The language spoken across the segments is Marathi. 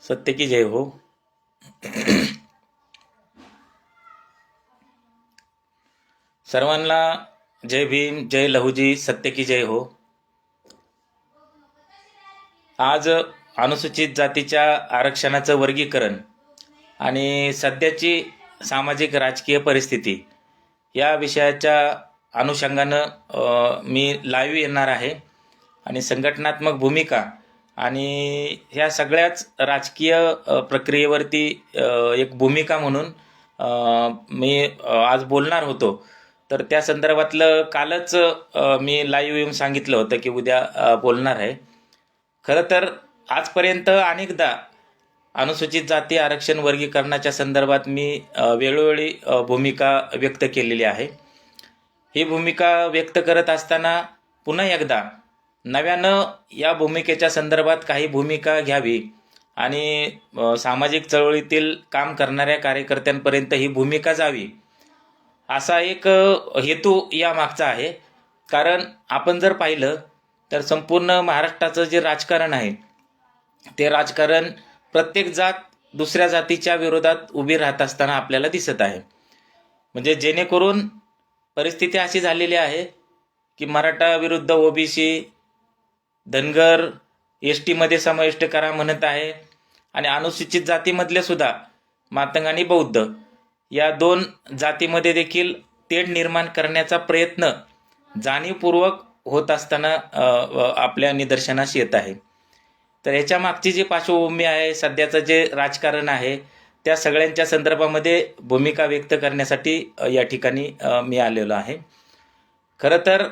सत्य की जय हो. सर्वांना जय भीम, जय लहुजी, सत्य की जय हो. आज अनुसूचित जातीच्या आरक्षणाचं वर्गीकरण आणि सध्याची सामाजिक राजकीय परिस्थिती या विषयाच्या अनुषंगानं मी लाईव्ह येणार आहे आणि संघटनात्मक भूमिका आणि ह्या सगळ्याच राजकीय प्रक्रियेवरती एक भूमिका म्हणून मी आज बोलणार होतो. तर त्या संदर्भातलं कालच मी लाईव्ह येऊन सांगितलं होतं की उद्या बोलणार आहे. खरं तर आजपर्यंत अनेकदा अनुसूचित जाती आरक्षण वर्गीकरणाच्या संदर्भात मी वेळोवेळी भूमिका व्यक्त केलेली आहे. ही भूमिका व्यक्त करत असताना पुन्हा एकदा नव्यानं या भूमिकेच्या संदर्भात काही भूमिका घ्यावी आणि सामाजिक चळवळीतील काम करणाऱ्या कार्यकर्त्यांपर्यंत ही भूमिका जावी असा एक हेतू या मागचा आहे. कारण आपण जर पाहिलं तर संपूर्ण महाराष्ट्राचं जे राजकारण आहे ते राजकारण प्रत्येक जात दुसऱ्या जातीच्या विरोधात उभी राहत असताना आपल्याला दिसत आहे. म्हणजे जेणेकरून परिस्थिती अशी झालेली आहे की मराठा विरुद्ध ओबीसी, धनगर एसटीमध्ये समाविष्ट करा म्हणत आहे आणि अनुसूचित जातीमधले सुद्धा मातंग आणि बौद्ध या दोन जातीमध्ये देखील तेढ निर्माण करण्याचा प्रयत्न जाणीवपूर्वक होत असताना आपल्या निदर्शनास येत आहे. तर याच्या मागची जी पार्श्वभूमी आहे, सध्याचं जे राजकारण आहे, त्या सगळ्यांच्या संदर्भामध्ये भूमिका व्यक्त करण्यासाठी या ठिकाणी मी आलेलो आहे. खरं तर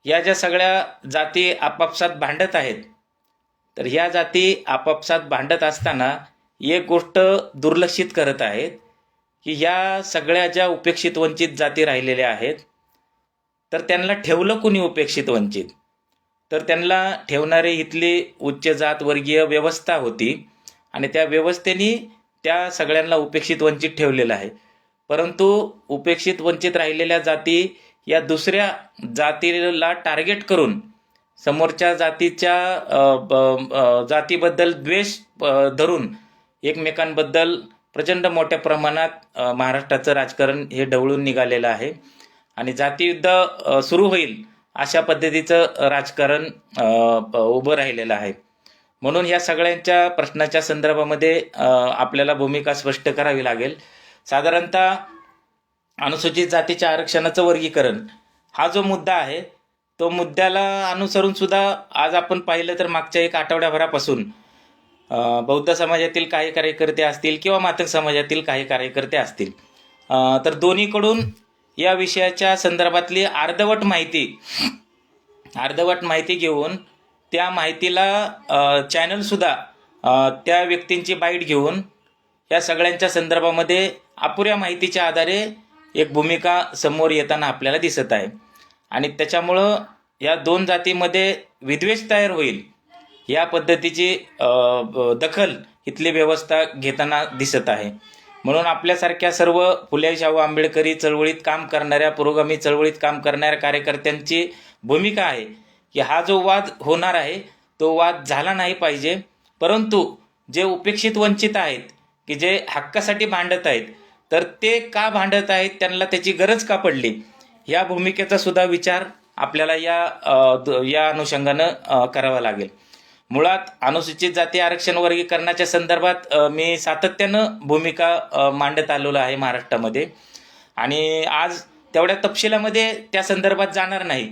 या ज्या सगळ्या जाती आपापसात भांडत आहेत, तर ह्या जाती आपापसात भांडत असताना एक गोष्ट दुर्लक्षित करत आहेत की ह्या सगळ्या ज्या उपेक्षित वंचित जाती राहिलेल्या आहेत, तर त्यांना ठेवलं कुणी उपेक्षित वंचित? तर त्यांना ठेवणारी इथली उच्च जात वर्गीय व्यवस्था होती आणि त्या व्यवस्थेने त्या सगळ्यांना उपेक्षित वंचित ठेवलेलं आहे. परंतु उपेक्षित वंचित राहिलेल्या जाती या दुसऱ्या जातीला टार्गेट करून समोरच्या जातीच्या जातीबद्दल द्वेष धरून एकमेकांबद्दल प्रचंड मोठ्या प्रमाणात महाराष्ट्राचं राजकारण हे ढवळून निघालेलं आहे आणि जातीयुद्ध सुरू होईल अशा पद्धतीचं राजकारण उभं राहिलेलं आहे. म्हणून या सगळ्यांच्या प्रश्नाच्या संदर्भामध्ये आपल्याला भूमिका स्पष्ट करावी लागेल. साधारणतः अनुसूचित जातीच्या आरक्षणाचं वर्गीकरण हा जो मुद्दा आहे, तो मुद्द्याला अनुसरून सुद्धा आज आपण पाहिलं तर मागच्या एक आठवड्याभरापासून बौद्ध समाजातील काही कार्यकर्ते असतील किंवा मातंग समाजातील काही कार्यकर्ते असतील, तर दोन्हीकडून या विषयाच्या संदर्भातली अर्धवट माहिती घेऊन त्या माहितीला चॅनलसुद्धा त्या व्यक्तींची बाईट घेऊन या सगळ्यांच्या संदर्भामध्ये अपुऱ्या माहितीच्या आधारे एक भूमिका समोर येताना आपल्याला दिसत आहे आणि त्याच्यामुळं या दोन जातीमध्ये विद्वेष तयार होईल या पद्धतीची दखल इथली व्यवस्था घेताना दिसत आहे. म्हणून आपल्यासारख्या सर्व फुले शाहू आंबेडकरी चळवळीत काम करणाऱ्या, पुरोगामी चळवळीत काम करणाऱ्या कार्यकर्त्यांची भूमिका आहे की हा जो वाद होणार आहे तो वाद झाला नाही पाहिजे. परंतु जे उपेक्षित वंचित आहेत की जे हक्कासाठी भांडत आहेत, तर ते का भांडत आहेत, त्यांना त्याची गरज का पडली, या भूमिकेचा सुद्धा विचार आपल्याला या अनुषंगानं करावा लागेल. मुळात अनुसूचित जाती आरक्षण वर्गीकरणाच्या संदर्भात मी सातत्यानं भूमिका मांडत आलेलो आहे महाराष्ट्रामध्ये आणि आज तेवढ्या तपशिलामध्ये त्या संदर्भात जाणार नाही.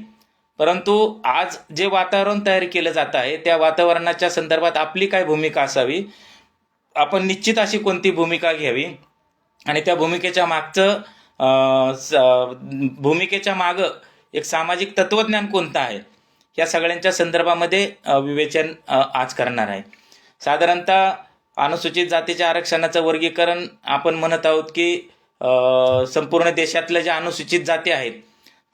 परंतु आज जे वातावरण तयार केलं जात आहे त्या वातावरणाच्या संदर्भात आपली काय भूमिका असावी, आपण निश्चित अशी कोणती भूमिका घ्यावी आणि त्या भूमिकेच्या मागं एक सामाजिक तत्वज्ञान कोणतं आहे, या सगळ्यांच्या संदर्भामध्ये विवेचन आज करणार आहे. साधारणतः अनुसूचित जातीच्या आरक्षणाचं वर्गीकरण आपण म्हणत आहोत की संपूर्ण देशातल्या ज्या अनुसूचित जाती आहेत,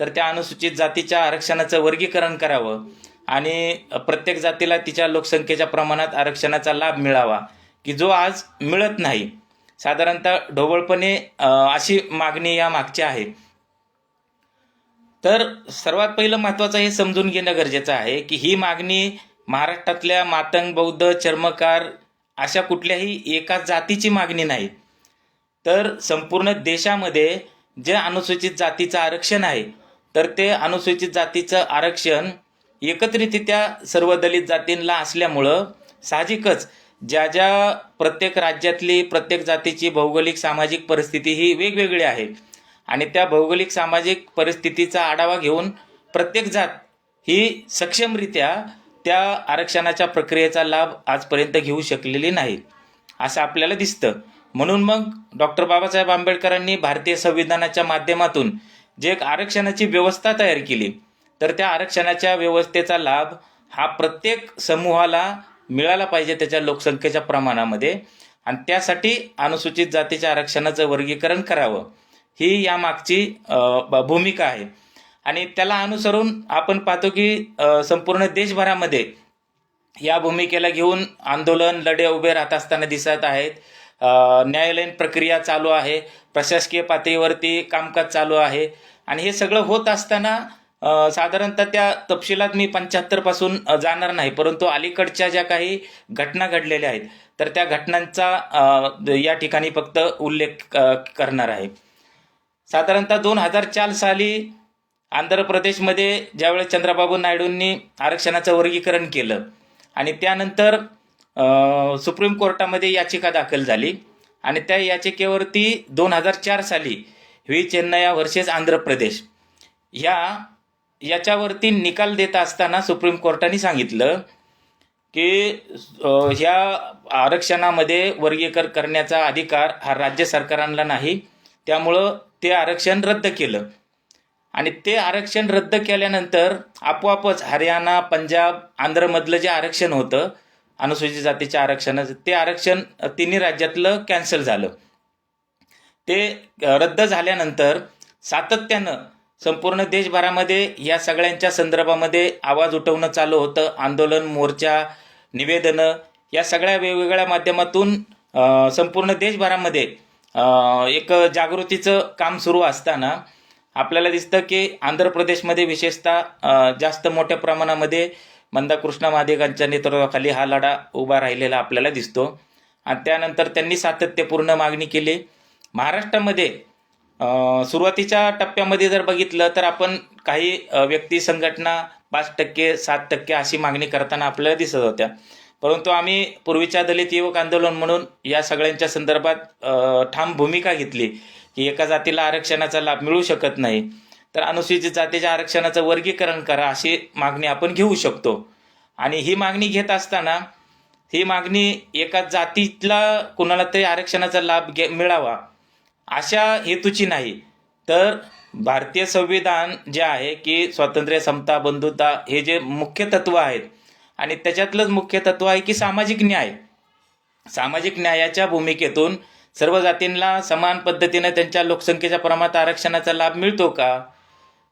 तर त्या अनुसूचित जातीच्या आरक्षणाचं वर्गीकरण करावं आणि प्रत्येक जातीला तिच्या लोकसंख्येच्या प्रमाणात आरक्षणाचा लाभ मिळावा की जो आज मिळत नाही. साधारणतः ढोबळपणे अशी मागणी या मागची आहे. तर सर्वात पहिलं महत्त्वाचं हे समजून घेणं गरजेचं आहे की ही मागणी महाराष्ट्रातल्या मातंग, बौद्ध, चर्मकार अशा कुठल्याही एका जातीची मागणी नाही, तर संपूर्ण देशामध्ये जे अनुसूचित जातीचं आरक्षण आहे, तर ते अनुसूचित जातीचं आरक्षण एकत्रितरित्या सर्व दलित जातींना असल्यामुळं साहजिकच ज्या ज्या प्रत्येक राज्यातली प्रत्येक जातीची भौगोलिक सामाजिक परिस्थिती ही वेगवेगळी आहे आणि त्या भौगोलिक सामाजिक परिस्थितीचा आढावा घेऊन प्रत्येक जात ही सक्षमरित्या त्या आरक्षणाच्या प्रक्रियेचा लाभ आजपर्यंत घेऊ शकलेली नाही असं आपल्याला दिसतं. म्हणून मग डॉक्टर बाबासाहेब आंबेडकरांनी भारतीय संविधानाच्या माध्यमातून जे एक आरक्षणाची व्यवस्था तयार केली, तर त्या आरक्षणाच्या व्यवस्थेचा लाभ हा प्रत्येक समूहाला मिळाला पाहिजे त्याच्या लोकसंख्येच्या प्रमाणामध्ये, आणि त्यासाठी अनुसूचित जातीच्या आरक्षणाचं वर्गीकरण करावं ही यामागची भूमिका आहे. आणि त्याला अनुसरून आपण पाहतो की संपूर्ण देशभरामध्ये या भूमिकेला घेऊन आंदोलन लढे उभे राहत असताना दिसत आहेत. न्यायालयीन प्रक्रिया चालू आहे, प्रशासकीय पातळीवरती कामकाज चालू आहे, आणि हे सगळं होत असताना साधारणतः त्या तपशिलात मी 75 पासून जाणार नाही, परंतु अलीकडच्या ज्या काही घटना घडलेल्या आहेत तर त्या घटनांचा या ठिकाणी फक्त उल्लेख करणार आहे. साधारणतः 2004 साली आंध्र प्रदेशमध्ये ज्यावेळेस चंद्रबाबू नायडूंनी आरक्षणाचं वर्गीकरण केलं आणि त्यानंतर सुप्रीम कोर्टामध्ये याचिका दाखल झाली आणि त्या याचिकेवरती 2004 साली व्ही चेन्नैया व्हर्सेस आंध्र प्रदेश याच्यावरती निकाल देत असताना सुप्रीम कोर्टाने सांगितलं की ह्या आरक्षणामध्ये वर्गीकरण करण्याचा अधिकार हा राज्य सरकारांना नाही, त्यामुळं ते आरक्षण रद्द केलं. आणि ते आरक्षण रद्द केल्यानंतर आपोआपच हरियाणा, पंजाब, आंध्रमधलं जे आरक्षण होतं अनुसूचित जातीच्या आरक्षणाचं, ते आरक्षण तिन्ही राज्यातलं कॅन्सल झालं. ते रद्द झाल्यानंतर सातत्यानं संपूर्ण देशभरामध्ये या सगळ्यांच्या संदर्भामध्ये आवाज उठवणं चालू होतं. आंदोलन, मोर्चा, निवेदनं या सगळ्या वेगवेगळ्या माध्यमातून संपूर्ण देशभरामध्ये एक जागृतीचं काम सुरू असताना आपल्याला दिसतं की आंध्र प्रदेशमध्ये विशेषतः जास्त मोठ्या प्रमाणामध्ये मंदाकृष्ण महादिगांच्या नेतृत्वाखाली हा लढा उभा राहिलेला आपल्याला दिसतो. आणि त्यानंतर त्यांनी सातत्यपूर्ण मागणी केली. महाराष्ट्रामध्ये सुरुवातीच्या टप्प्यामध्ये जर बघितलं तर आपण काही व्यक्ती संघटना 5%, 7% अशी मागणी करताना आपल्याला दिसत होत्या, परंतु आम्ही पूर्वीच्या दलित युवक आंदोलन म्हणून या सगळ्यांच्या संदर्भात ठाम भूमिका घेतली की एका जातीला आरक्षणाचा लाभ मिळू शकत नाही, तर अनुसूचित जातीच्या आरक्षणाचं वर्गीकरण करा अशी मागणी आपण घेऊ शकतो. आणि ही मागणी घेत असताना ही मागणी एका जातीला कुणाला तरी आरक्षणाचा लाभ मिळावा अशा हेतूची नाही, तर भारतीय संविधान जे आहे की स्वातंत्र्य, समता, बंधुता हे जे मुख्य तत्व आहेत आणि त्याच्यातलंच मुख्य तत्व आहे की सामाजिक न्याय. सामाजिक न्यायाच्या भूमिकेतून सर्व जातींना समान पद्धतीने त्यांच्या लोकसंख्येच्या प्रमाणात आरक्षणाचा लाभ मिळतो का,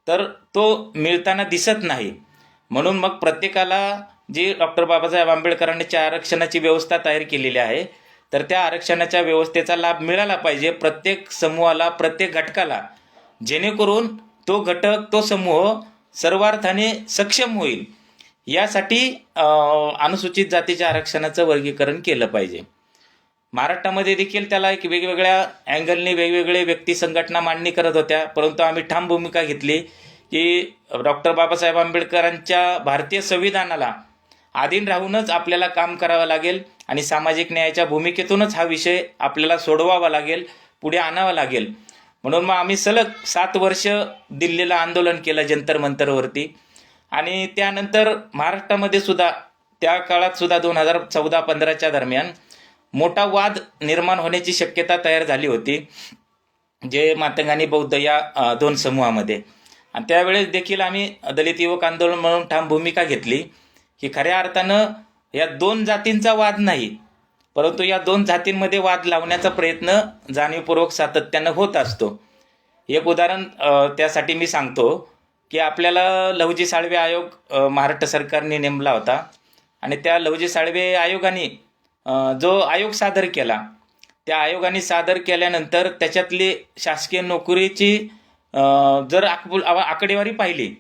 तर तो मिळताना दिसत नाही. म्हणून मग प्रत्येकाला जी डॉक्टर बाबासाहेब आंबेडकरांनी आरक्षणाची व्यवस्था तयार केलेली आहे, तर त्या आरक्षणाच्या व्यवस्थेचा लाभ मिळाला पाहिजे प्रत्येक समूहाला, प्रत्येक घटकाला, जेणेकरून तो घटक, तो समूह सर्वार्थाने सक्षम होईल. यासाठी अनुसूचित जातीच्या आरक्षणाचं वर्गीकरण केलं पाहिजे. महाराष्ट्रामध्ये देखील त्याला एक वेगवेगळ्या अँगलने वेगवेगळे व्यक्ती संघटना मांडणी करत होत्या, परंतु आम्ही ठाम भूमिका घेतली की डॉक्टर बाबासाहेब आंबेडकरांच्या भारतीय संविधानाला अधीन राहूनच आपल्याला काम करावं लागेल आणि सामाजिक न्यायाच्या भूमिकेतूनच हा विषय आपल्याला सोडवावा लागेल, पुढे आणावा लागेल. म्हणून मग आम्ही सलग 7 वर्ष दिल्लीला आंदोलन केलं जंतर मंतरवरती. आणि त्यानंतर महाराष्ट्रामध्ये सुद्धा त्या काळात सुद्धा 2014-15च्या दरम्यान मोठा वाद निर्माण होण्याची शक्यता तयार झाली होती, जे मातंग आणि बौद्ध या 2 समूहामध्ये. आणि त्यावेळेस देखील आम्ही दलित युवक आंदोलन म्हणून ठाम भूमिका घेतली की खऱ्या अर्थानं या 2 जातींचा वाद नाही, परंतु या 2 जातींमध्ये वाद लावण्याचा प्रयत्न जाणीवपूर्वक सातत्यानं होत असतो. एक उदाहरण त्यासाठी मी सांगतो की आपल्याला लहुजी साळवे आयोग महाराष्ट्र सरकारने नेमला होता आणि त्या लहुजी साळवे आयोगाने जो आयोग सादर केला, त्या आयोगाने सादर केल्यानंतर त्याच्यातली शासकीय नोकरीची जर आकडेवारी पाहिली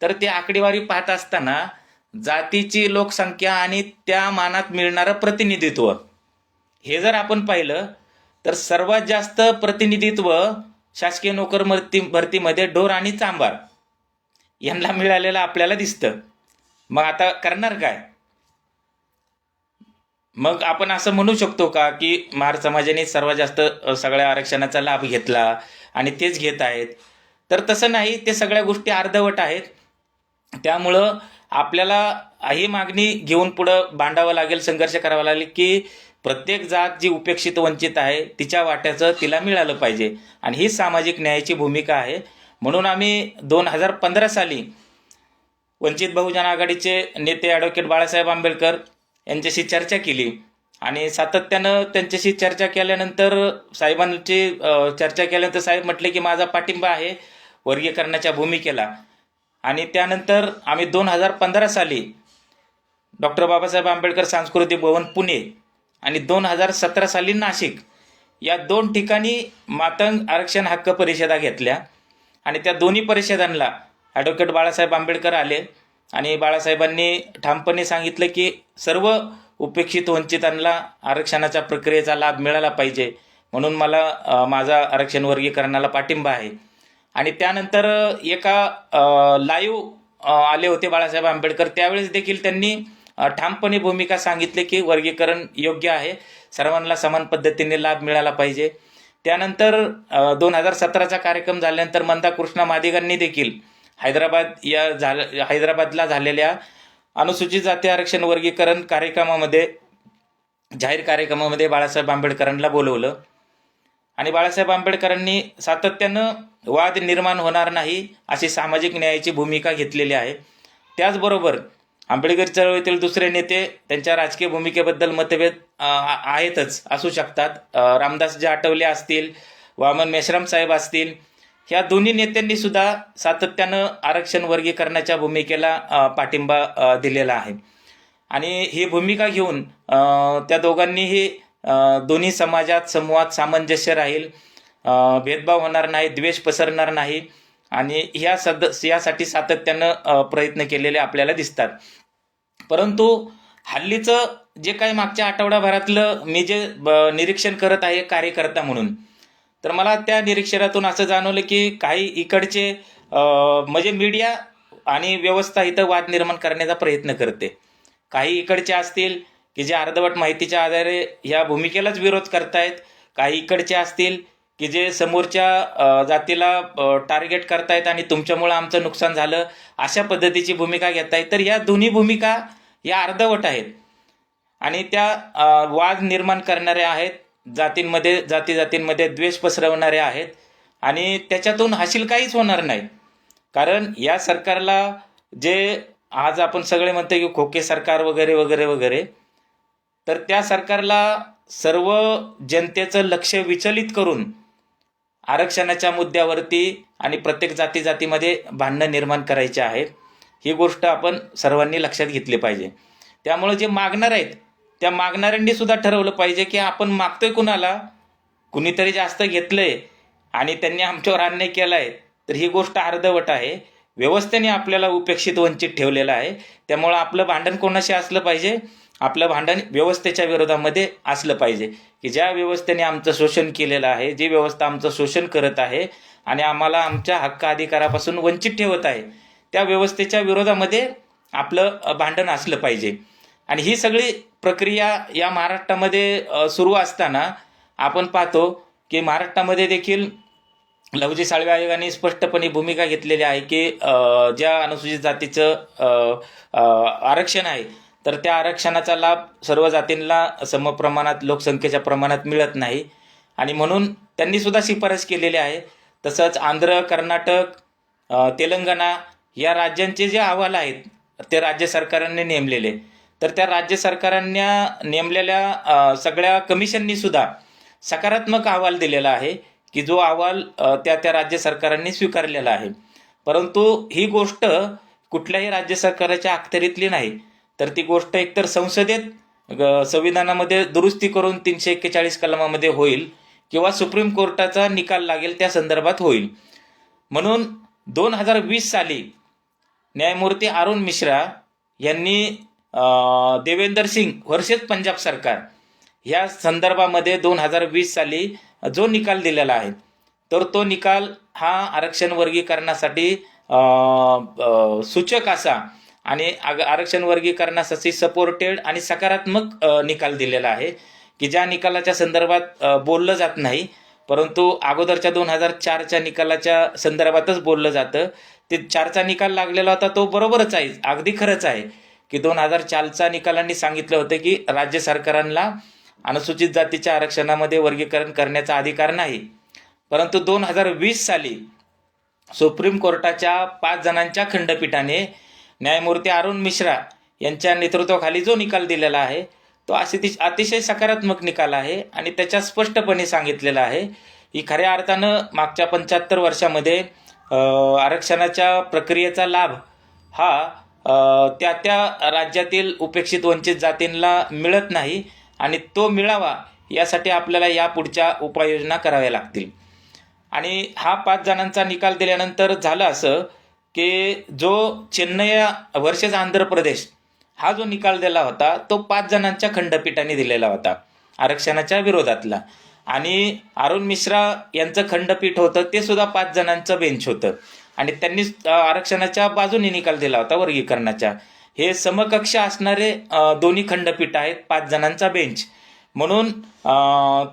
तर ती आकडेवारी पाहत असताना जातीची लोकसंख्या आणि त्या मानात मिळणारं प्रतिनिधित्व हे जर आपण पाहिलं तर सर्वात जास्त प्रतिनिधित्व शासकीय नोकर भरतीमध्ये ढोर आणि चांभार यांना मिळालेलं आपल्याला दिसतं. मग आता करणार काय? मग आपण असं म्हणू शकतो का की महार समाजाने सर्वात जास्त सगळ्या आरक्षणाचा लाभ घेतला आणि तेच घेत आहेत? तर तसं नाही, ते सगळ्या गोष्टी अर्धवट आहेत. त्यामुळं आपल्याला ही मागणी घेऊन पुढं भांडावं लागेल, संघर्ष करावा लागेल की प्रत्येक जात जी उपेक्षित वंचित आहे तिच्या वाट्याचं तिला मिळालं पाहिजे, आणि ही सामाजिक न्यायाची भूमिका आहे. म्हणून आम्ही 2015 साली वंचित बहुजन आघाडीचे नेते ॲडव्होकेट बाळासाहेब आंबेडकर यांच्याशी चर्चा केली, आणि सातत्यानं त्यांच्याशी चर्चा केल्यानंतर साहेबांची चर्चा केल्यानंतर साहेब म्हटले की माझा पाठिंबा आहे वर्गीकरणाच्या भूमिकेला. आणि त्यानंतर आम्ही 2015 साली डॉक्टर बाबासाहेब आंबेडकर सांस्कृतिक भवन पुणे आणि 2017 साली नाशिक या 2 ठिकाणी मातंग आरक्षण हक्क परिषदा घेतल्या, आणि त्या दोन्ही परिषदांना ॲडव्होकेट बाळासाहेब आंबेडकर आले, आणि बाळासाहेबांनी ठामपणे सांगितलं की सर्व उपेक्षित वंचितांना आरक्षणाच्या प्रक्रियेचा लाभ मिळाला पाहिजे, म्हणून मला माझा आरक्षण वर्गीकरणाला पाठिंबा आहे. आणि त्यानंतर एका लाईव्ह आले होते बाळासाहेब आंबेडकर, त्यावेळेस देखील त्यांनी ठामपणे भूमिका सांगितली की वर्गीकरण योग्य आहे, सर्वांना समान पद्धतीने लाभ मिळाला पाहिजे. त्यानंतर 2017चा कार्यक्रम झाल्यानंतर मंदा कृष्णा मादिगांनी देखील हैदराबादला झालेल्या अनुसूचित जाती आरक्षण वर्गीकरण जाहीर कार्यक्रमामध्ये बाळासाहेब आंबेडकरांना बोलवलं, आणि बाळासाहेब आंबेडकरांनी सातत्यानं वाद निर्माण होणार नाही अशी सामाजिक न्यायाची भूमिका घेतलेली आहे. त्याचबरोबर आंबेडकर चळवळीतील दुसरे नेते त्यांच्या राजकीय भूमिकेबद्दल मतभेद आहेतच, असू शकतात. रामदासजी आठवले असतील, वामन मेश्राम साहेब असतील, ह्या दोन्ही नेत्यांनी सुद्धा सातत्यानं आरक्षण वर्गीकरणाच्या भूमिकेला पाठिंबा दिलेला आहे. आणि ही भूमिका घेऊन त्या दोघांनीही दोन्ही समाजात संवाद सामंजस्य राहील, भेदभाव होणार नाही, द्वेष पसरणार नाही, आणि यासाठी सातत्यानं प्रयत्न केलेले आपल्याला दिसतात. परंतु हल्लीचं जे काही मागच्या आठवड्याभरातलं मी जे निरीक्षण करत आहे कार्यकर्ता म्हणून, तर मला त्या निरीक्षणातून असं जाणवलं की काही इकडचे म्हणजे मीडिया आणि व्यवस्था इथं वाद निर्माण करण्याचा प्रयत्न करते. काही इकडचे असतील की जे अर्धवट माहितीच्या आधारे ह्या भूमिकेलाच विरोध करतायत, काही इकडचे असतील की जे समोरच्या जातीला टार्गेट करतायत आणि तुमच्यामुळं आमचं नुकसान झालं अशा पद्धतीची भूमिका घेतायत. तर या दोन्ही भूमिका या अर्धवट आहेत, आणि त्या वाद निर्माण करणाऱ्या आहेत, जातींमध्ये द्वेष पसरवणारे आहेत, आणि त्याच्यातून हासिल काहीच होणार नाही. कारण या सरकारला जे आज आपण सगळे म्हणतो की खोके सरकार वगैरे वगैरे वगैरे, तर त्या सरकारला सर्व जनतेचं लक्ष विचलित करून आरक्षणाच्या मुद्द्यावरती आणि प्रत्येक जातीमध्ये भांडणं निर्माण करायचे आहेत. ही गोष्ट आपण सर्वांनी लक्षात घेतली पाहिजे. त्यामुळे जे मागणार आहेत त्या मागणाऱ्यांनी सुद्धा ठरवलं पाहिजे की आपण मागतोय कुणाला. कुणीतरी जास्त घेतलंय आणि त्यांनी आमच्यावर अन्याय केलाय, तर ही गोष्ट अर्धवट आहे. व्यवस्थेने आपल्याला उपेक्षित वंचित ठेवलेलं आहे. त्यामुळं आपलं भांडण कोणाशी असलं पाहिजे? आपलं भांडण व्यवस्थेच्या विरोधामध्ये असलं पाहिजे, की ज्या व्यवस्थेने आमचं शोषण केलेलं आहे, जी व्यवस्था आमचं शोषण करत आहे आणि आम्हाला आमच्या हक्क अधिकारापासून वंचित ठेवत आहे, त्या व्यवस्थेच्या विरोधामध्ये आपलं भांडण असलं पाहिजे. आणि ही सगळी प्रक्रिया या महाराष्ट्रामध्ये सुरू असताना आपण पाहतो की महाराष्ट्रामध्ये देखील लहुजी साळवे आयोगाने स्पष्टपणे भूमिका घेतलेली आहे की ज्या अनुसूचित जातीचं आरक्षण आहे तर त्या आरक्षणाचा लाभ सर्व जातींना समप्रमाणात लोकसंख्येच्या प्रमाणात मिळत नाही, आणि म्हणून त्यांनी सुद्धा शिफारस केलेली आहे. तसंच आंध्र, कर्नाटक, तेलंगणा या राज्यांचे जे अहवाल आहेत ते राज्य सरकारांनी नेमलेले, तर त्या राज्य सरकारांना नेमलेल्या सगळ्या कमिशननी सुद्धा सकारात्मक अहवाल दिलेला आहे की जो अहवाल त्या राज्य सरकारांनी स्वीकारलेला आहे. परंतु ही गोष्ट कुठल्याही राज्य सरकाराच्या अखत्यारीतली नाही, तर ती गोष्ट एकतर संसदेत संविधानामध्ये दुरुस्ती करून 341 कलमामध्ये होईल किंवा सुप्रीम कोर्टाचा निकाल लागेल त्या संदर्भात होईल. म्हणून 2020 साली न्यायमूर्ती अरुण मिश्रा यांनी देवेंदर सिंग व्हर्सेस पंजाब सरकार ह्या संदर्भामध्ये 2020 साली जो निकाल दिलेला आहे, तर तो निकाल हा आरक्षण वर्गीकरणासाठी सूचक असा आणि आरक्षण वर्गीकरणासाठी सपोर्टेड आणि सकारात्मक निकाल दिलेला आहे, की ज्या निकालाच्या संदर्भात बोललं जात नाही, परंतु अगोदरच्या 2004च्या निकालाच्या संदर्भातच बोललं जातं. ते 4चा निकाल लागलेला होता तो बरोबरच आहे, अगदी खरंच आहे की 2004चा निकालांनी सांगितलं होतं की राज्य सरकारांना अनुसूचित जातीच्या आरक्षणामध्ये वर्गीकरण करण्याचा अधिकार नाही. परंतु 2020 साली सुप्रीम कोर्टाच्या 5 जणांच्या खंडपीठाने न्यायमूर्ती अरुण मिश्रा यांच्या नेतृत्वाखाली जो निकाल दिलेला आहे तो अतिशय सकारात्मक निकाल आहे आणि त्याच्यात स्पष्टपणे सांगितलेलं आहे की खऱ्या अर्थानं मागच्या 75 वर्षामध्ये आरक्षणाच्या प्रक्रियेचा लाभ हा त्या राज्यातील उपेक्षित वंचित जातींना मिळत नाही आणि तो मिळावा यासाठी आपल्याला या पुढच्या उपाययोजना कराव्या लागतील. आणि हा 5 जणांचा निकाल दिल्यानंतर झालं असं की जो चेन्नई वर्सेस आंध्र प्रदेश हा जो निकाल दिला होता तो 5 जणांच्या खंडपीठाने दिलेला होता आरक्षणाच्या विरोधातला, आणि अरुण मिश्रा यांचं खंडपीठ होतं ते सुद्धा 5 जणांचं बेंच होतं आणि त्यांनी आरक्षणाच्या बाजूने निकाल दिला होता वर्गीकरणाच्या. हे समकक्ष असणारे दोन्ही खंडपीठ आहेत, 5 जणांचा बेंच, म्हणून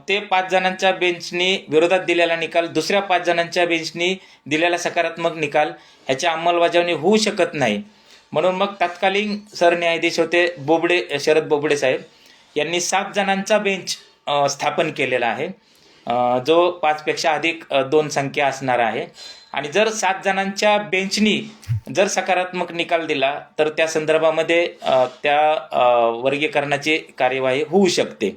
ते 5 जणांच्या बेंचनी विरोधात दिलेला निकाल दुसऱ्या 5 जणांच्या बेंचनी दिलेला सकारात्मक निकाल ह्याची अंमलबजावणी होऊ शकत नाही. म्हणून मग तत्कालीन सरन्यायाधीश होते शरद बोबडे साहेब यांनी 7 जणांचा बेंच स्थापन केलेला आहे, जो 5पेक्षा अधिक 2 संख्या असणार आहे. आणि जर 7 जणांच्या बेंचनी जर सकारात्मक निकाल दिला तर त्या संदर्भामध्ये त्या वर्गीकरणाची कार्यवाही होऊ शकते.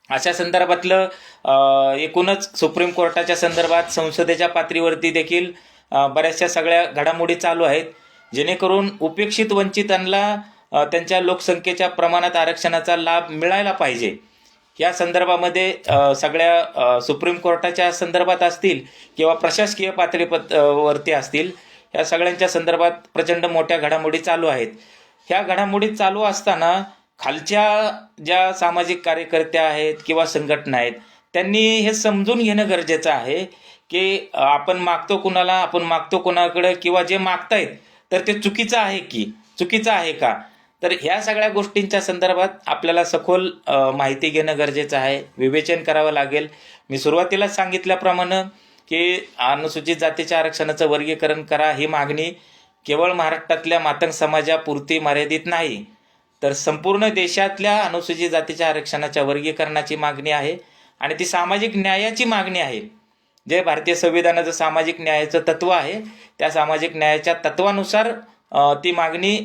अशा संदर्भातलं एकूणच सुप्रीम कोर्टाच्या संदर्भात संसदेच्या पातळीवरती देखील बऱ्याचशा सगळ्या घडामोडी चालू आहेत, जेणेकरून उपेक्षित वंचितांना त्यांच्या लोकसंख्येच्या प्रमाणात आरक्षणाचा लाभ मिळायला पाहिजे. या संदर्भामध्ये सगळ्या सुप्रीम कोर्टाच्या संदर्भात असतील किंवा प्रशासकीय पातळीवरती असतील, या सगळ्यांच्या संदर्भात प्रचंड मोठ्या घडामोडी चालू आहेत. ह्या घडामोडी चालू असताना खालच्या ज्या सामाजिक कार्यकर्त्या आहेत किंवा संघटना आहेत त्यांनी हे समजून घेणं गरजेचं आहे की आपण मागतो कोणाकडे किंवा जे मागतायत तर ते चुकीचं आहे का. तर ह्या सगळ्या गोष्टींच्या संदर्भात आपल्याला सखोल माहिती घेणं गरजेचं आहे, विवेचन करावं लागेल. मी सुरुवातीलाच सांगितल्याप्रमाणे की अनुसूचित जातीच्या आरक्षणाचं वर्गीकरण करा ही मागणी केवळ महाराष्ट्रातल्या मातंग समाजापुरती मर्यादित नाही, तर संपूर्ण देशातल्या अनुसूचित जातीच्या आरक्षणाच्या वर्गीकरणाची मागणी आहे आणि ती सामाजिक न्यायाची मागणी आहे. जे भारतीय संविधानाचं सामाजिक न्यायाचं तत्व आहे त्या सामाजिक न्यायाच्या तत्वानुसार ती मागणी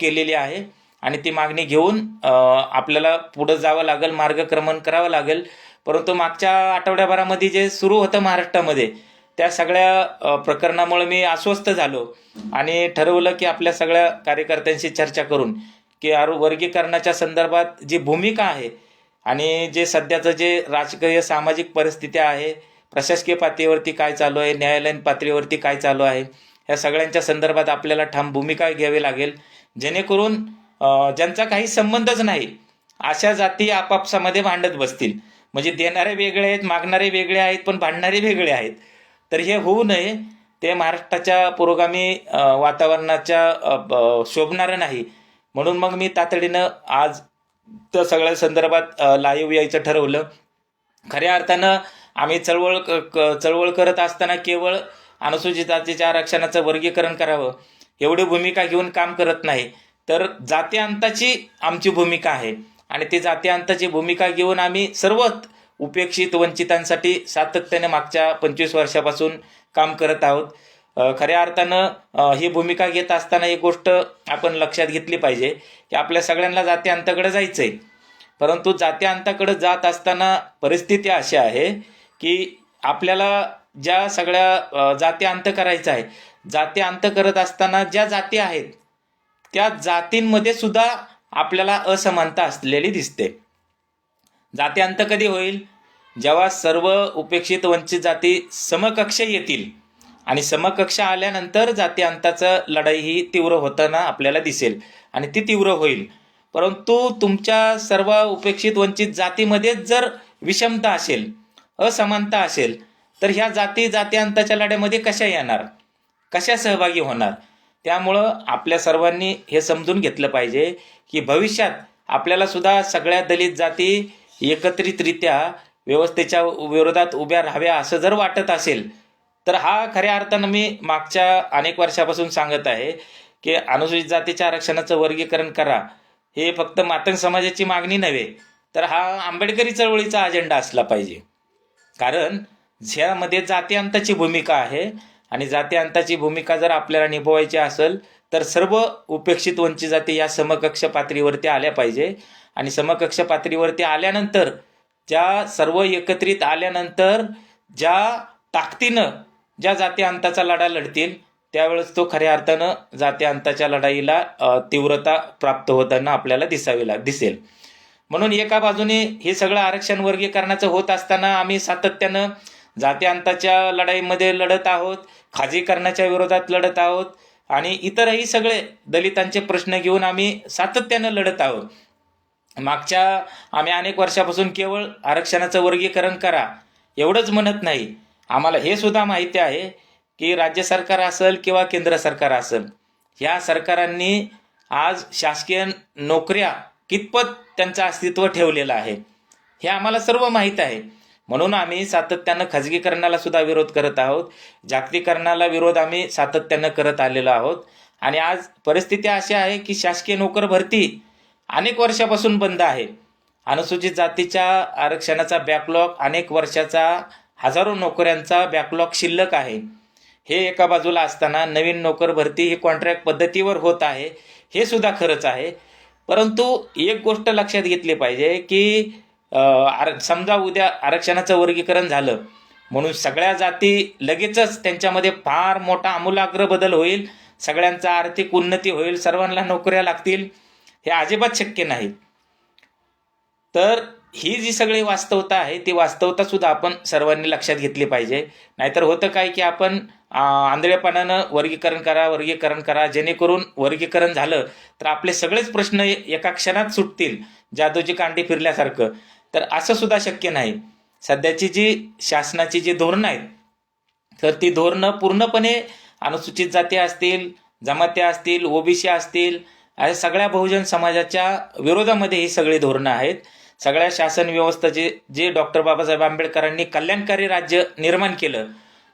केलेली आहे आणि ती मागणी घेऊन आपल्याला पुढं जावं लागेल, मार्गक्रमण करावं लागेल. परंतु मागच्या आठवड्याभरामध्ये जे सुरू होतं महाराष्ट्रामध्ये त्या सगळ्या प्रकरणामुळे मी अस्वस्थ झालो आणि ठरवलं की आपल्या सगळ्या कार्यकर्त्यांशी चर्चा करून की वर्गीकरणाच्या संदर्भात जी भूमिका आहे आणि जे सध्याचं जे राजकीय सामाजिक परिस्थिती आहे, प्रशासकीय पातळीवरती काय चालू आहे, न्यायालयीन पातळीवरती काय चालू आहे, या सगळ्यांच्या संदर्भात आपल्याला ठाम भूमिका घ्यावी लागेल, जेणेकरून ज्यांचा काही संबंधच नाही अशा जाती आपापसामध्ये भांडत बसतील. म्हणजे देणारे वेगळे आहेत, मागणारे वेगळे आहेत, पण भांडणारे वेगळे आहेत. तर हे होऊ नये, ते महाराष्ट्राच्या पुरोगामी वातावरणाच्या शोभणारं नाही. म्हणून मग मी तातडीनं आज त्या सगळ्या संदर्भात लाईव्ह यायचं ठरवलं. खऱ्या अर्थानं आम्ही चळवळ करत असताना केवळ अनुसूचित जातीच्या आरक्षणाचं वर्गीकरण करावं एवढी भूमिका घेऊन काम करत नाही, तर जातीअंताची आमची भूमिका आहे आणि ती जातीअंताची भूमिका घेऊन आम्ही सर्व उपेक्षित वंचितांसाठी सातत्याने मागच्या 25 वर्षापासून काम करत आहोत. खऱ्या अर्थानं ही भूमिका घेत असताना एक गोष्ट आपण लक्षात घेतली पाहिजे की आपल्या सगळ्यांना जातीअंताकडे जायचं आहे, परंतु जातीअंताकडे जात असताना परिस्थिती अशी आहे की आपल्याला ज्या सगळ्या जातीअंत करायचा आहे, जातीअंत करत असताना ज्या जाती आहेत त्या जातींमध्ये सुद्धा आपल्याला असमानता असलेली दिसते. जातीअंत कधी होईल? जेव्हा सर्व उपेक्षित वंचित जाती समकक्ष येतील आणि समकक्ष आल्यानंतर जातीअंताचं लढाई ही तीव्र होताना आपल्याला दिसेल आणि ती तीव्र होईल. परंतु तुमच्या सर्व उपेक्षित वंचित जातीमध्येच जर विषमता असेल, असमानता असेल, तर ह्या जातीअंताच्या लढ्यामध्ये कशा येणार, कशा सहभागी होणार? त्यामुळं आपल्या सर्वांनी हे समजून घेतलं पाहिजे की भविष्यात आपल्याला सुद्धा सगळ्या दलित जाती एकत्रितरित्या व्यवस्थेच्या विरोधात उभ्या राहाव्या असं जर वाटत असेल, तर हा खऱ्या अर्थानं मी मागच्या अनेक वर्षापासून सांगत आहे की अनुसूचित जातीच्या आरक्षणाचं वर्गीकरण करा, हे फक्त मातंग समाजाची मागणी नव्हे, तर हा आंबेडकरी चळवळीचा अजेंडा असला पाहिजे. कारण ज्यामध्ये जातीअंताची भूमिका आहे आणि जातीअंताची भूमिका जर आपल्याला निभवायची असेल तर सर्व उपेक्षित वंचित जाती या समकक्ष पातळीवरती आल्या पाहिजे. आणि समकक्ष पातळीवरती आल्यानंतर, ज्या सर्व एकत्रित आल्यानंतर ज्या ताकदीनं ज्या जातीअंताचा लढा लढतील, त्यावेळेस तो खऱ्या अर्थानं जातीअंताच्या लढाईला तीव्रता प्राप्त होताना आपल्याला दिसेल. म्हणून एका बाजूने हे सगळं आरक्षण वर्गीकरणाचं होत असताना आम्ही सातत्यानं जातीअंताच्या लढाईमध्ये लढत आहोत, खाजगीकरणाच्या विरोधात लढत आहोत आणि इतरही सगळे दलितांचे प्रश्न घेऊन आम्ही सातत्यानं लढत आहोत. मागच्या आम्ही अनेक वर्षापासून केवळ आरक्षणाचं वर्गीकरण करा एवढंच म्हणत नाही. आम्हाला हे सुद्धा माहिती आहे की राज्य सरकार असेल किंवा केंद्र सरकार असेल, ह्या सरकारांनी आज शासकीय नोकऱ्या कितपत त्यांचं अस्तित्व ठेवलेलं आहे हे आम्हाला सर्व माहीत आहे. म्हणून आम्ही सातत्यानं खाजगीकरणाला सुद्धा विरोध करत आहोत, जागतिकीकरणाला विरोध आम्ही सातत्यानं करत आलेलो आहोत. आणि आज परिस्थिती अशी आहे की शासकीय नोकर भरती अनेक वर्षापासून बंद आहे. अनुसूचित जातीच्या आरक्षणाचा बॅकलॉग अनेक वर्षाचा, हजारो नोकऱ्यांचा बॅकलॉग शिल्लक आहे. हे एका बाजूला असताना नवीन नोकर भरती ही कॉन्ट्रॅक्ट पद्धतीवर होत आहे, हे सुद्धा खरंच आहे. परंतु एक गोष्ट लक्षात घेतली पाहिजे की समजा उद्या आरक्षणाचं वर्गीकरण झालं म्हणून सगळ्या जाती लगेचच त्यांच्यामध्ये फार मोठा आमूलाग्र बदल होईल, सगळ्यांचा आर्थिक उन्नती होईल, सर्वांना नोकऱ्या लागतील, हे अजिबात शक्य नाही. तर ही जी सगळी वास्तवता आहे ती वास्तवता सुद्धा आपण सर्वांनी लक्षात घेतली पाहिजे. नाहीतर होतं काय की आपण आंधळेपणानं वर्गीकरण करा, जेणेकरून वर्गीकरण झालं तर आपले सगळेच प्रश्न एका क्षणात सुटतील, जादूची कांडी फिरल्यासारखं. तर असं सुद्धा शक्य नाही. सध्याची जी शासनाची जी धोरणं आहेत तर ती धोरणं पूर्णपणे अनुसूचित जाती असतील, जमात्या असतील, ओबीसी असतील, अशा सगळ्या बहुजन समाजाच्या विरोधामध्ये ही सगळी धोरणं आहेत. सगळ्या शासन व्यवस्था जे डॉक्टर बाबासाहेब आंबेडकरांनी कल्याणकारी राज्य निर्माण केलं,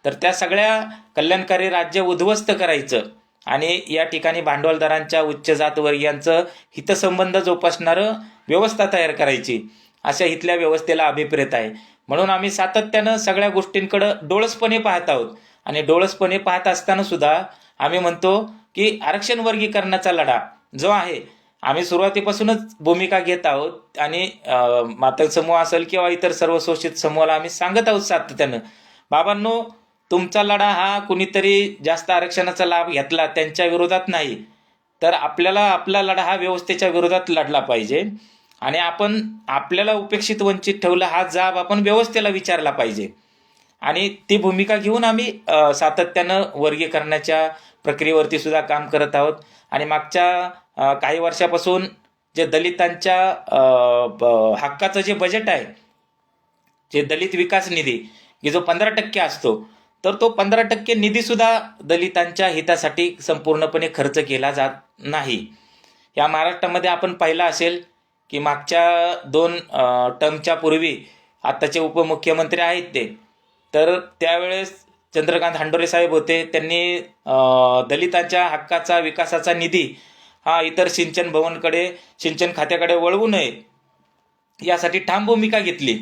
तर त्या सगळ्या कल्याणकारी राज्य उद्ध्वस्त करायचं आणि या ठिकाणी भांडवलदारांच्या, उच्च जातवर्गीयांचं हितसंबंध जोपासणारं व्यवस्था तयार करायची, अशा इथल्या व्यवस्थेला अभिप्रेत आहे. म्हणून आम्ही सातत्यानं सगळ्या गोष्टींकडे डोळसपणे पाहत आहोत. आणि डोळसपणे पाहत असताना सुद्धा आम्ही म्हणतो की आरक्षण वर्गीकरणाचा लढा जो आहे आम्ही सुरुवातीपासूनच भूमिका घेत आहोत. आणि मातंग समूह असेल किंवा इतर सर्व शोषित समूहाला आम्ही सांगत आहोत सातत्यानं, बाबांनो, तुमचा लढा हा कुणीतरी जास्त आरक्षणाचा लाभ घेतला त्यांच्या विरोधात नाही, तर आपल्याला आपला लढा हा व्यवस्थेच्या विरोधात लढला पाहिजे. आणि आपण आपल्याला उपेक्षित वंचित ठेवलं हा जाब आपण व्यवस्थेला विचारला पाहिजे. आणि ती भूमिका घेऊन आम्ही सातत्यानं वर्गीकरणाच्या प्रक्रियेवरती सुद्धा काम करत आहोत. आणि मागच्या काही वर्षापासून जे दलितांच्या हक्काचं जे बजेट आहे, जे दलित विकास निधी की जो 15% असतो, तर तो 15% निधीसुद्धा दलितांच्या हितासाठी संपूर्णपणे खर्च केला जात नाही. या महाराष्ट्रामध्ये आपण पाहिलं असेल की मागच्या 2 टर्मच्या पूर्वी आत्ताचे उपमुख्यमंत्री आहेत ते, तर त्यावेळेस चंद्रकांत हांडोरे साहेब होते. त्यांनी दलितांच्या हक्काचा, विकासाचा निधी हा इतर सिंचन खात्याकडे वळवू नये यासाठी ठाम भूमिका घेतली.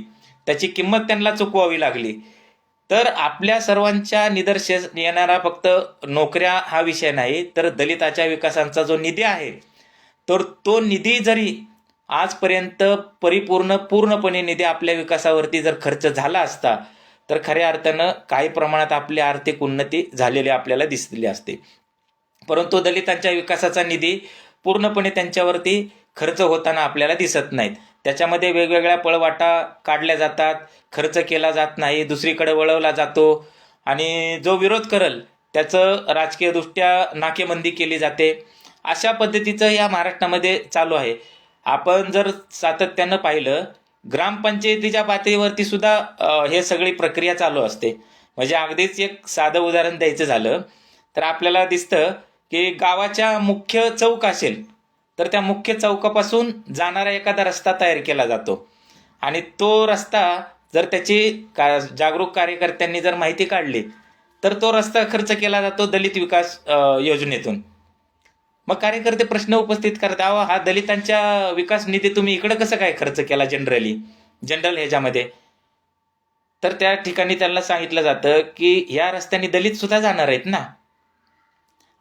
त्याची किंमत त्यांना चुकवावी लागली. तर आपल्या सर्वांच्या निदर्शनास येणारा फक्त नोकऱ्या हा विषय नाही, तर दलिताच्या विकासाचा जो निधी आहे, तर तो निधी जरी आजपर्यंत पूर्णपणे निधी आपल्या विकासावरती जर खर्च झाला असता, तर खऱ्या अर्थानं काही प्रमाणात आपली आर्थिक उन्नती झालेली आपल्याला दिसलेली असते. परंतु दलितांच्या विकासाचा निधी पूर्णपणे त्यांच्यावरती खर्च होताना आपल्याला दिसत नाहीत. त्याच्यामध्ये वेगवेगळ्या पळवाटा काढल्या जातात, खर्च केला जात नाही, दुसरीकडे वळवला जातो आणि जो विरोध करेल त्याचं राजकीयदृष्ट्या नाकेबंदी केली जाते. अशा पद्धतीचं या महाराष्ट्रामध्ये चालू आहे. आपण जर सातत्यानं पाहिलं, ग्रामपंचायतीच्या पातळीवरती सुद्धा हे सगळी प्रक्रिया चालू असते. म्हणजे अगदीच एक साधं उदाहरण द्यायचं झालं तर आपल्याला दिसतं की गावाच्या मुख्य चौक असेल तर त्या मुख्य चौकापासून जाणारा एखादा रस्ता तयार केला जातो आणि तो रस्ता जर त्याची जागरूक कार्यकर्त्यांनी जर माहिती काढली तर तो रस्ता खर्च केला जातो दलित विकास योजनेतून. मग कार्यकर्ते प्रश्न उपस्थित करतात, अहो हा दलितांच्या विकास निधी तुम्ही इकडे कसं काय खर्च केला जनरल ह्याच्यामध्ये. तर त्या ठिकाणी त्यांना सांगितलं जातं की ह्या रस्त्याने दलित सुद्धा जाणार आहेत ना.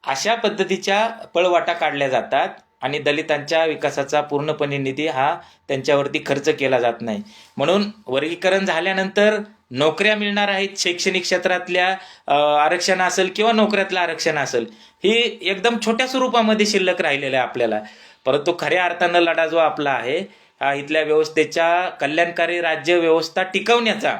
अशा पद्धतीच्या पळवाटा काढल्या जातात आणि दलितांच्या विकासाचा पूर्णपणे निधी हा त्यांच्यावरती खर्च केला जात नाही. म्हणून वर्गीकरण झाल्यानंतर नोकऱ्या मिळणार आहेत, शैक्षणिक क्षेत्रातल्या आरक्षण असेल किंवा नोकऱ्यातलं आरक्षण असेल, ही एकदम छोट्या स्वरूपामध्ये शिल्लक राहिलेलं आहे आपल्याला. परंतु खऱ्या अर्थानं लढा जो आपला आहे हा इथल्या व्यवस्थेच्या कल्याणकारी राज्य व्यवस्था टिकवण्याचा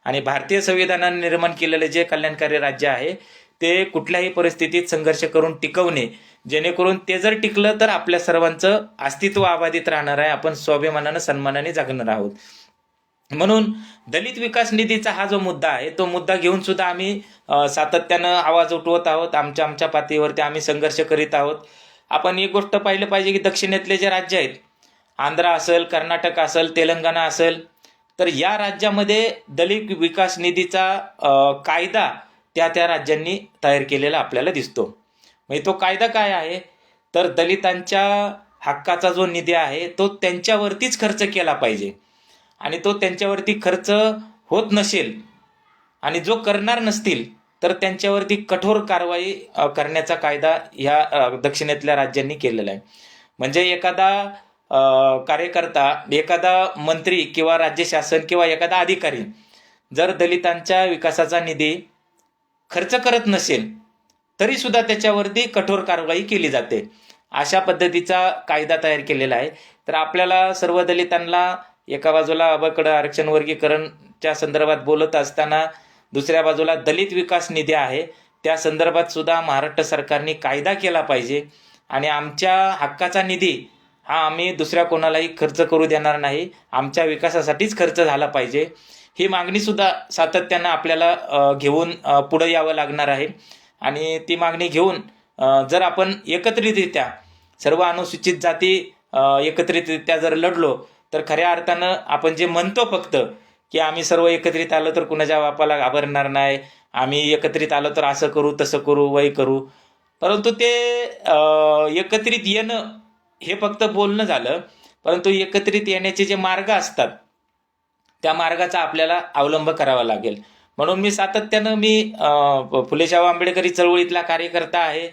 आणि भारतीय संविधानाने निर्माण केलेलं जे कल्याणकारी राज्य आहे ते कुठल्याही परिस्थितीत संघर्ष करून टिकवणे, जेणेकरून ते जर टिकलं तर आपल्या सर्वांचं अस्तित्व अबाधित राहणार आहे, आपण स्वाभिमानानं सन्मानाने जगणार आहोत. म्हणून दलित विकास निधीचा हा जो मुद्दा आहे तो मुद्दा घेऊन सुद्धा आम्ही सातत्यानं आवाज उठवत आहोत. आमच्या पातळीवरती आम्ही संघर्ष करीत आहोत. आपण एक गोष्ट पाहिलं पाहिजे की दक्षिणेतले जे राज्य आहेत, आंध्र असेल, कर्नाटक असेल, तेलंगणा असेल, तर या राज्यामध्ये दलित विकास निधीचा कायदा त्या राज्यांनी तयार केलेला आपल्याला दिसतो. म्हणजे तो कायदा काय आहे तर दलितांच्या हक्काचा जो निधी आहे तो त्यांच्यावरतीच खर्च केला पाहिजे आणि तो त्यांच्यावरती खर्च होत नसेल आणि जो करणार नसतील तर त्यांच्यावरती कठोर कारवाई करण्याचा कायदा ह्या दक्षिणेतल्या राज्यांनी केलेला आहे. म्हणजे एखादा कार्यकर्ता, एखादा मंत्री किंवा राज्य शासन किंवा एखादा अधिकारी जर दलितांच्या विकासाचा निधी खर्च करत नसेल तरी सुद्धा त्याच्यावरती कठोर कारवाई केली जाते. अशा पद्धतीचा कायदा तयार केलेला आहे. तर आपल्याला सर्व दलितांना एका बाजूला अबकडं आरक्षण वर्गीकरणच्या संदर्भात बोलत असताना दुसऱ्या बाजूला दलित विकास निधी आहे त्या संदर्भात सुद्धा महाराष्ट्र सरकारने कायदा केला पाहिजे आणि आमच्या हक्काचा निधी हा आम्ही दुसऱ्या कोणालाही खर्च करू देणार नाही, आमच्या विकासासाठीच खर्च झाला पाहिजे, ही मागणी सुद्धा सातत्यानं आपल्याला घेऊन पुढे यावं लागणार आहे. आणि ती मागणी घेऊन जर आपण एकत्रितरित्या सर्व अनुसूचित जाती एकत्रितरित्या जर लढलो तर खऱ्या अर्थानं आपण जे म्हणतो फक्त की आम्ही सर्व एकत्रित आलो तर कुणाच्या बापाला घाबरणार नाही, आम्ही एकत्रित आलो तर असं करू तसं करू वय करू, परंतु ते एकत्रित येणं हे फक्त बोलणं झालं. परंतु एकत्रित येण्याचे जे मार्ग असतात त्या मार्गाचा आपल्याला अवलंब करावा लागेल. म्हणून मी सातत्यानं फुलेशाहू आंबेडकरी चळवळीतला कार्यकर्ता आहे,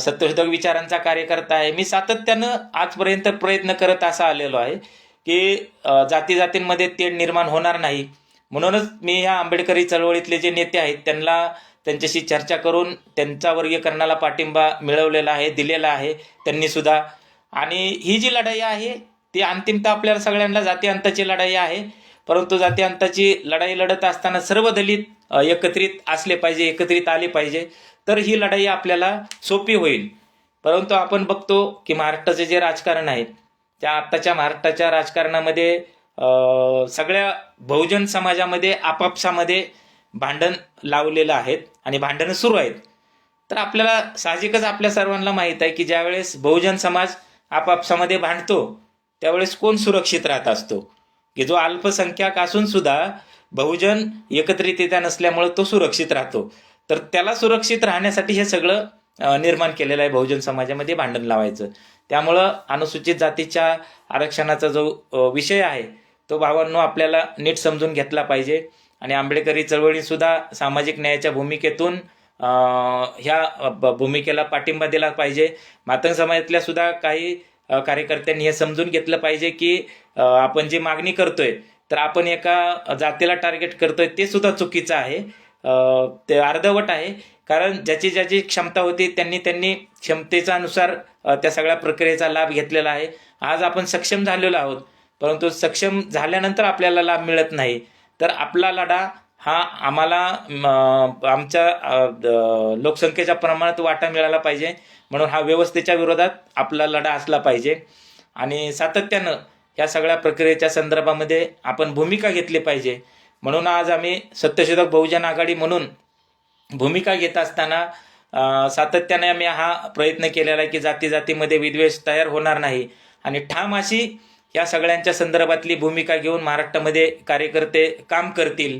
सत्यशोधक विचारांचा कार्यकर्ता आहे. मी सातत्यानं आजपर्यंत प्रयत्न करत असा आलेलो आहे की जातींमध्ये तेढ निर्माण होणार नाही. म्हणूनच मी ह्या आंबेडकरी चळवळीतले जे नेते आहेत त्यांच्याशी चर्चा करून त्यांचा वर्गीकरणाला पाठिंबा मिळवलेला आहे, दिलेला आहे त्यांनी सुद्धा. आणि ही जी लढाई आहे ती अंतिमतः आपल्याला सगळ्यांना जाती अंताची लढाई आहे. परंतु जाती अंताची लढाई लढत असताना सर्व दलित एकत्रित असले पाहिजे, एकत्रित आले पाहिजे, तर ही लढाई आपल्याला सोपी होईल. परंतु आपण बघतो की महाराष्ट्राचे जे राजकारण आहे त्या आत्ताच्या महाराष्ट्राच्या राजकारणामध्ये सगळ्या बहुजन समाजामध्ये आपापसामध्ये भांडण लावलेलं आहेत आणि भांडणं सुरू आहेत. तर आपल्याला साहजिकच आपल्या सर्वांना माहीत आहे की ज्यावेळेस बहुजन समाज आपापसामध्ये भांडतो त्यावेळेस कोण सुरक्षित राहत असतो, की जो अल्पसंख्याक असून सुद्धा बहुजन एकत्रितरित्या नसल्यामुळे तो सुरक्षित राहतो. तर त्याला सुरक्षित राहण्यासाठी हे सगळं निर्माण केलेलं आहे बहुजन समाजामध्ये भांडण लावायचं. त्यामुळं अनुसूचित जातीच्या आरक्षणाचा जो विषय आहे तो भावांनो आपल्याला नीट समजून घेतला पाहिजे आणि आंबेडकरी चळवळीसुद्धा सामाजिक न्यायाच्या भूमिकेतून ह्या भूमिकेला पाठिंबा दिला पाहिजे. मातंग समाजातल्या सुद्धा काही कार्यकर्त्यांनी हे समजून घेतलं पाहिजे की आपण जी मागणी करतोय तर आपण एका जातीला टार्गेट करतोय ते सुद्धा चुकीचं आहे, ते अर्धवट आहे. कारण ज्याची क्षमता होती त्यांनी क्षमतेच्या अनुसार त्या सगळ्या प्रक्रियेचा लाभ घेतलेला आहे. आज आपण सक्षम झालेलो आहोत, परंतु सक्षम झाल्यानंतर आपल्याला लाभ मिळत नाही. तर आपला लढा हा आम्हाला आमच्या लोकसंख्येच्या प्रमाणात वाटा मिळाला पाहिजे. म्हणून हा व्यवस्थेच्या विरोधात आपला लढा असला पाहिजे. आणि सातत्यानं या सगळ्या प्रक्रियेच्या संदर्भामध्ये आपण भूमिका घेतली पाहिजे. म्हणून आज आम्ही सत्यशोधक बहुजन आघाडी म्हणून भूमिका घेत असताना सातत्याने आम्ही हा प्रयत्न केलेला आहे की जाती जातीमध्ये विद्वेष तयार होणार नाही आणि ठाम अशी या सगळ्यांच्या संदर्भातली भूमिका घेऊन महाराष्ट्रामध्ये कार्यकर्ते काम करतील.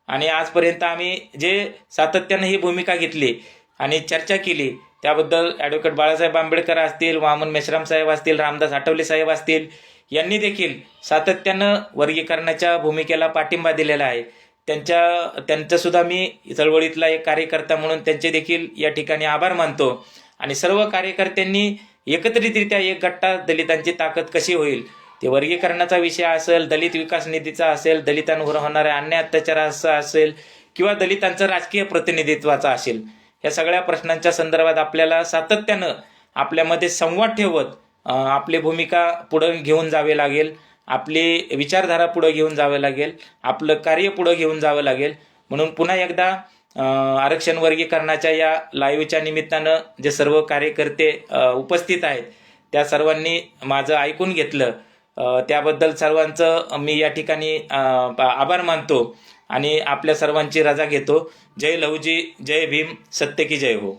आणि आजपर्यंत आम्ही जे सातत्याने ही भूमिका घेतली आणि चर्चा केली त्याबद्दल ॲडव्होकेट बाळासाहेब आंबेडकर असतील, वामन मेश्राम साहेब असतील, रामदास आठवले साहेब असतील, यांनी देखील सातत्यानं वर्गीकरणाच्या भूमिकेला पाठिंबा दिलेला आहे. त्यांच्यासुद्धा मी चळवळीतला एक कार्यकर्ता म्हणून त्यांचे देखील या ठिकाणी आभार मानतो. आणि सर्व कार्यकर्त्यांनी एकत्रितरित्या एक गट्टा दलितांची ताकद कशी होईल, ते वर्गीकरणाचा विषय असेल, दलित विकास निधीचा असेल, दलितांवर होणाऱ्या अन्याय अत्याचाराचा असेल किंवा दलितांचं राजकीय प्रतिनिधित्वाचा असेल, या सगळ्या प्रश्नांच्या संदर्भात आपल्याला सातत्यानं आपल्यामध्ये संवाद ठेवत आपली भूमिका पुढं घेऊन जावे लागेल, आपली विचारधारा पुढं घेऊन जावं लागेल, आपलं कार्य पुढं घेऊन जावं लागेल. म्हणून पुन्हा एकदा आरक्षण वर्गीकरणाच्या या लाईव्हच्या निमित्तानं जे सर्व कार्यकर्ते उपस्थित आहेत त्या सर्वांनी माझं ऐकून घेतलं, त्याबद्दल सर्वांचं मी या ठिकाणी आभार मानतो आणि आपल्या सर्वांची रजा घेतो. जय लहुजी, जय भीम, सत्य की जय हो.